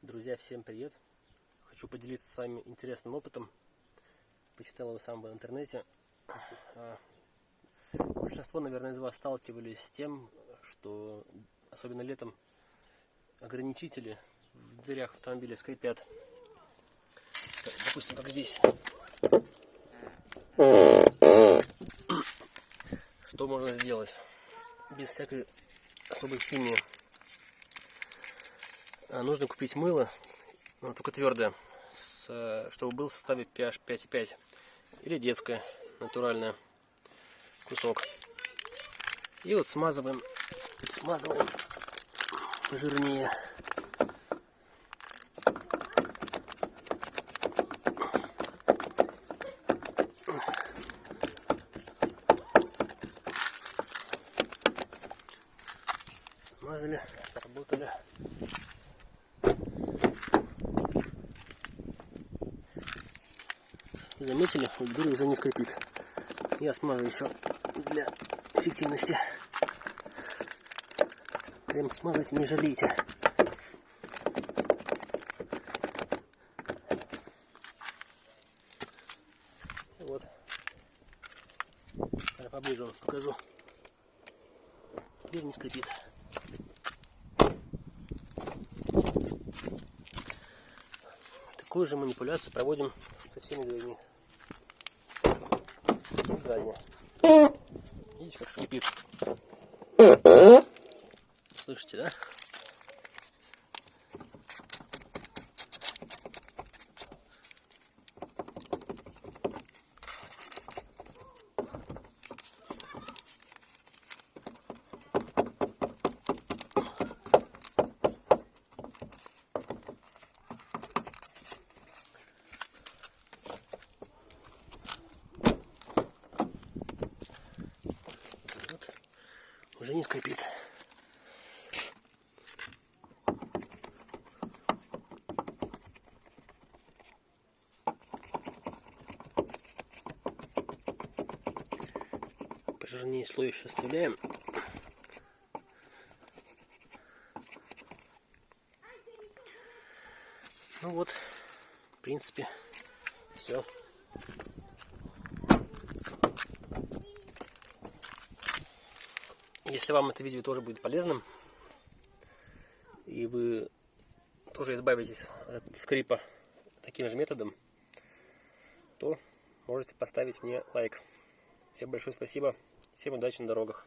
Друзья, всем привет! Хочу поделиться с вами интересным опытом. Почитал его сам в интернете. Большинство, наверное, из вас сталкивались с тем, что особенно летом ограничители в дверях автомобиля скрипят. Допустим, как здесь. Что можно сделать без всякой особой химии? Нужно купить мыло, но только твердое, чтобы был в составе pH 5,5 или детское, натуральное, кусок. И вот смазываем пожирнее. Смазали, работали. Заметили, вот дверь уже не скрипит. Я смажу еще для эффективности. Прям смазать не жалейте. Вот. Я поближе вам покажу. Дверь не скрипит. Такую же манипуляцию проводим со всеми дверьми. Вот задняя. Видите, как скрипит? Слышите, да? Вот. Уже не скрипит. Пожирнее слой еще оставляем. Ну вот, в принципе, все. Если вам это видео тоже будет полезным, и вы тоже избавитесь от скрипа таким же методом, то можете поставить мне лайк. Всем большое спасибо, всем удачи на дорогах.